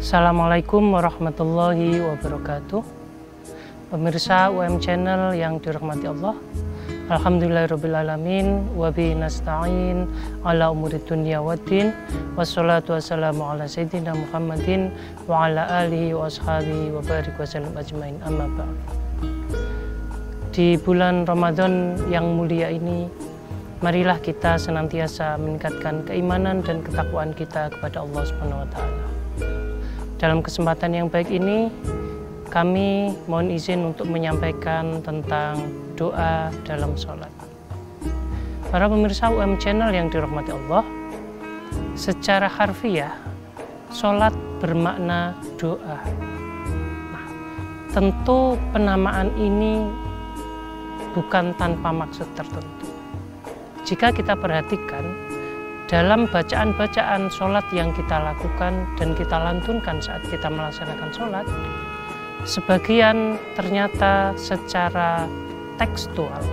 Assalamualaikum warahmatullahi wabarakatuh. Pemirsa UM Channel yang dirahmati Allah, alhamdulillahirrabbilalamin, wabihi nasta'in ala umuri dunya waddin, wassalatu wassalamu ala sayyidina Muhammadin wa ala alihi wa ashabihi wa barik wa sallam ajmain, amma ba'd. Di bulan Ramadan yang mulia ini, marilah kita senantiasa meningkatkan keimanan dan ketakwaan kita kepada Allah Subhanahu wa Ta'ala. Dalam kesempatan yang baik ini, kami mohon izin untuk menyampaikan tentang doa dalam sholat. Para pemirsa UM Channel yang dirahmati Allah, secara harfiah, sholat bermakna doa. Nah, tentu penamaan ini bukan tanpa maksud tertentu. Jika kita perhatikan, dalam bacaan-bacaan sholat yang kita lakukan dan kita lantunkan saat kita melaksanakan sholat, sebagian ternyata secara tekstual,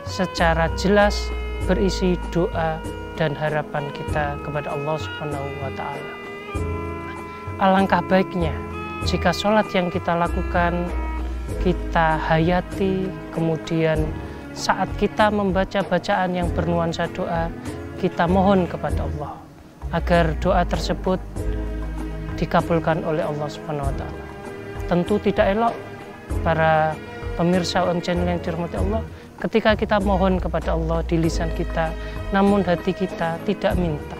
secara jelas berisi doa dan harapan kita kepada Allah Subhanahu wa Ta'ala. Alangkah baiknya jika sholat yang kita lakukan, kita hayati, kemudian saat kita membaca bacaan yang bernuansa doa, kita mohon kepada Allah agar doa tersebut dikabulkan oleh Allah Subhanahu wa Ta'ala. Tentu tidak elok para pemirsa UM Channel yang dirahmati Allah ketika kita mohon kepada Allah di lisan kita, namun hati kita tidak minta.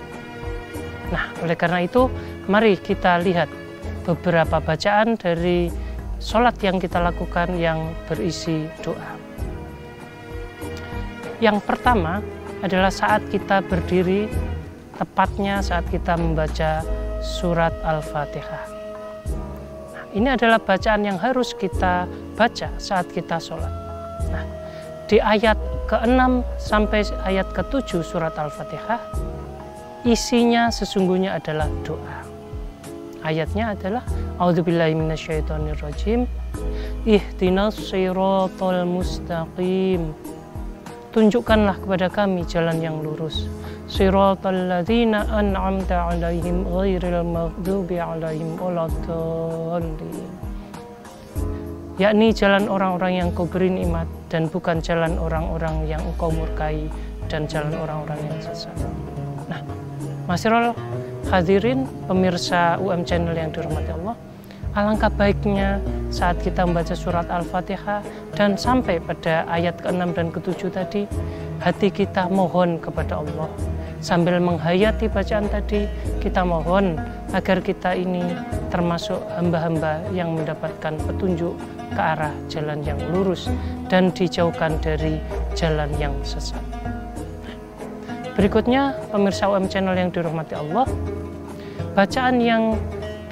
Nah, oleh karena itu, mari kita lihat beberapa bacaan dari sholat yang kita lakukan yang berisi doa. Yang pertama adalah saat kita berdiri, tepatnya saat kita membaca surat Al-Fatihah. Nah, ini adalah bacaan yang harus kita baca saat kita sholat. Nah, di ayat ke-6 sampai ayat ke-7 surat Al-Fatihah, isinya sesungguhnya adalah doa. Ayatnya adalah A'udzubillahi minasyaitonirrajim, ihdinas shiratal mustaqim. Tunjukkanlah kepada kami jalan yang lurus. Shiratal ladzina an'amta 'alaihim ghairil maghdubi 'alaihim waladdallin. Yakni jalan orang-orang yang kau beri nikmat dan bukan jalan orang-orang yang engkau murkai dan jalan orang-orang yang sesat. Nah, Masirul hadirin pemirsa UM Channel yang dirahmati Allah, alangkah baiknya saat kita membaca surat Al-Fatihah dan sampai pada ayat ke-6 dan ke-7 tadi, hati kita mohon kepada Allah. Sambil menghayati bacaan tadi, kita mohon agar kita ini termasuk hamba-hamba yang mendapatkan petunjuk ke arah jalan yang lurus dan dijauhkan dari jalan yang sesat. Berikutnya, pemirsa UM Channel yang dirahmati Allah, bacaan yang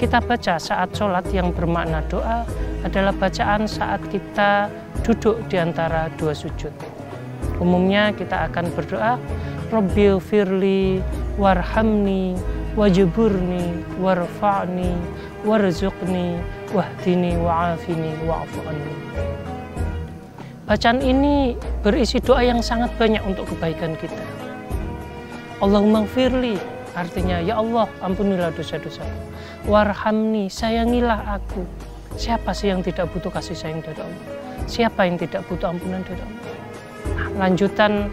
kita baca saat sholat yang bermakna doa adalah bacaan saat kita duduk di antara dua sujud. Umumnya kita akan berdoa, Rabbil firli warhamni wajburni warfa'ni warzuqni wahdini wa'afini wa'fu anni. Bacaan ini berisi doa yang sangat banyak untuk kebaikan kita. Allahumma firli, artinya, ya Allah, ampunilah dosa-dosaku. Warhamni, sayangilah aku. Siapa sih yang tidak butuh kasih sayang dari Allah? Siapa yang tidak butuh ampunan dari Allah? Nah, lanjutan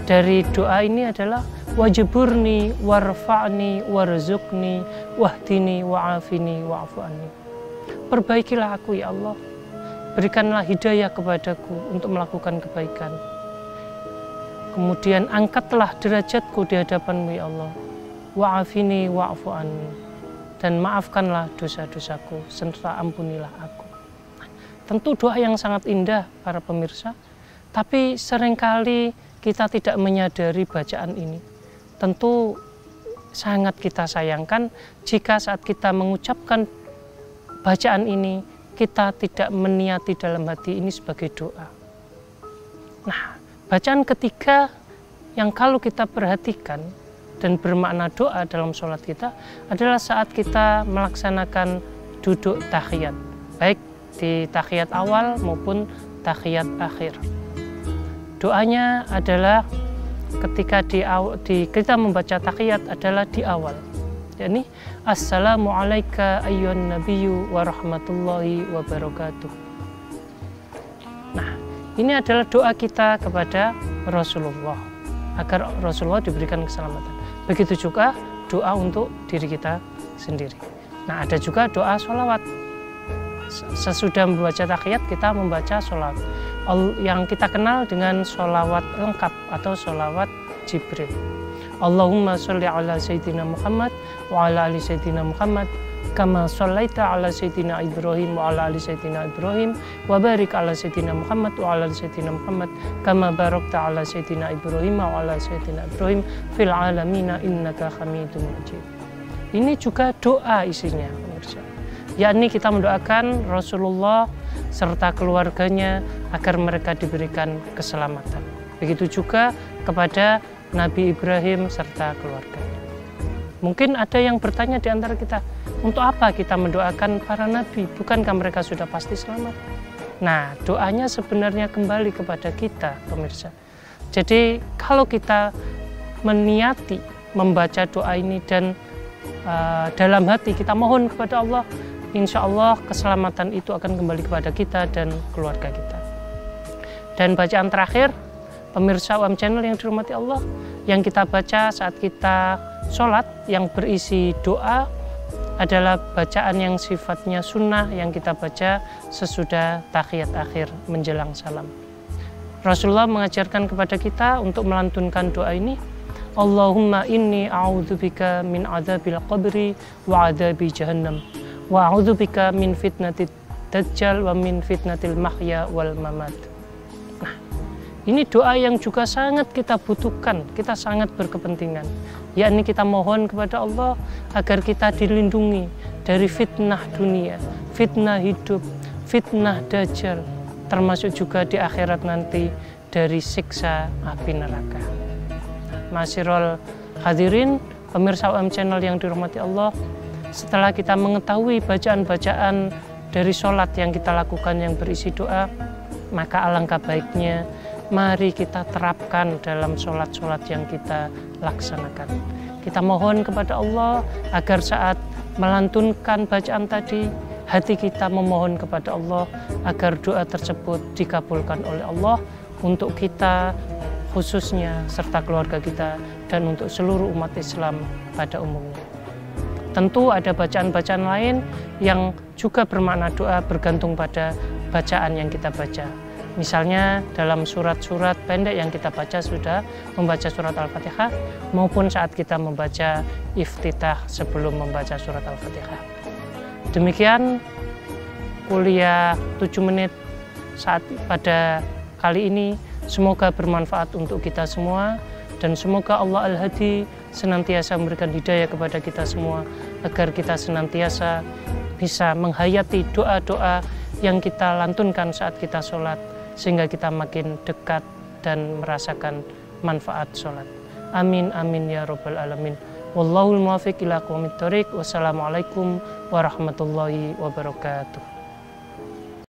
dari doa ini adalah wajburni warfa'ni warzuqni wahdini wa'afini wa'fu anni. Perbaikilah aku, ya Allah. Berikanlah hidayah kepadaku untuk melakukan kebaikan. Kemudian angkatlah derajatku di hadapan-Mu, ya Allah. Wa'afini wa'fu anni. Dan maafkanlah dosa-dosaku, serta ampunilah aku. Nah, tentu doa yang sangat indah para pemirsa, tapi seringkali kita tidak menyadari bacaan ini. Tentu sangat kita sayangkan jika saat kita mengucapkan bacaan ini, kita tidak meniati dalam hati ini sebagai doa. Nah, bacaan ketiga yang kalau kita perhatikan dan bermakna doa dalam sholat kita adalah saat kita melaksanakan duduk tahiyat, baik di tahiyat awal maupun tahiyat akhir. Doanya adalah ketika kita membaca tahiyat adalah di awal. yakni assalamu alayka ayyuhan nabiyyu wa rahmatullahi wa barakatuh. Nah, ini adalah doa kita kepada Rasulullah agar Rasulullah diberikan keselamatan. Begitu juga doa untuk diri kita sendiri. Nah, ada juga doa sholawat. Sesudah membaca tahiyat kita membaca sholawat yang kita kenal dengan sholawat lengkap atau sholawat Jibril. Allahumma sholli ala sayyidina Muhammad wa ala ali sayyidina Muhammad kama shallaita ala sayyidina Ibrahim wa ala ali sayyidina Ibrahim wa barik ala sayyidina Muhammad wa ala ali sayyidina Muhammad kama barakta ala sayyidina Ibrahim wa ala sayyidina Ibrahim fil alamin innaka Hamidum Majid. Ini juga doa isinya, pemirsa. Yakni kita mendoakan Rasulullah serta keluarganya agar mereka diberikan keselamatan. Begitu juga kepada Nabi Ibrahim serta keluarganya. Mungkin ada yang bertanya di antara kita, untuk apa kita mendoakan para nabi? Bukankah mereka sudah pasti selamat? Nah, doanya sebenarnya kembali kepada kita, pemirsa. Jadi kalau kita meniati membaca doa ini dan dalam hati kita mohon kepada Allah, insya Allah keselamatan itu akan kembali kepada kita dan keluarga kita. Dan bacaan terakhir, pemirsa UM Channel yang dirahmati Allah, yang kita baca saat kita sholat yang berisi doa adalah bacaan yang sifatnya sunnah yang kita baca sesudah tahiyat akhir menjelang salam. Rasulullah mengajarkan kepada kita untuk melantunkan doa ini, Allahumma inni a'udzubika min adzabil qabri wa adzabi jahannam wa a'udzubika min fitnatid dajjal wa min fitnatil mahya wal mamat. Nah, ini doa yang juga sangat kita butuhkan, kita sangat berkepentingan. Yakni kita mohon kepada Allah agar kita dilindungi dari fitnah dunia, fitnah hidup, fitnah dajjal, termasuk juga di akhirat nanti dari siksa api neraka. Ma'asyiral hadirin, pemirsa UM Channel yang dirahmati Allah, setelah kita mengetahui bacaan-bacaan dari sholat yang kita lakukan yang berisi doa, maka alangkah baiknya mari kita terapkan dalam sholat-sholat yang kita laksanakan. Kita mohon kepada Allah agar saat melantunkan bacaan tadi, hati kita memohon kepada Allah agar doa tersebut dikabulkan oleh Allah untuk kita khususnya serta keluarga kita dan untuk seluruh umat Islam pada umumnya. Tentu ada bacaan-bacaan lain yang juga bermakna doa bergantung pada bacaan yang kita baca. Misalnya dalam surat-surat pendek yang kita baca sudah membaca surat Al-Fatihah maupun saat kita membaca iftitah sebelum membaca surat Al-Fatihah. Demikian kuliah 7 menit saat pada kali ini, semoga bermanfaat untuk kita semua dan semoga Allah Al-Hadi senantiasa memberikan hidayah kepada kita semua agar kita senantiasa bisa menghayati doa-doa yang kita lantunkan saat kita sholat sehingga kita makin dekat dan merasakan manfaat sholat. Amin amin ya rabbal alamin. Wallahul muwaffiq ila aqwamit thoriq. Wassalamualaikum warahmatullahi wabarakatuh.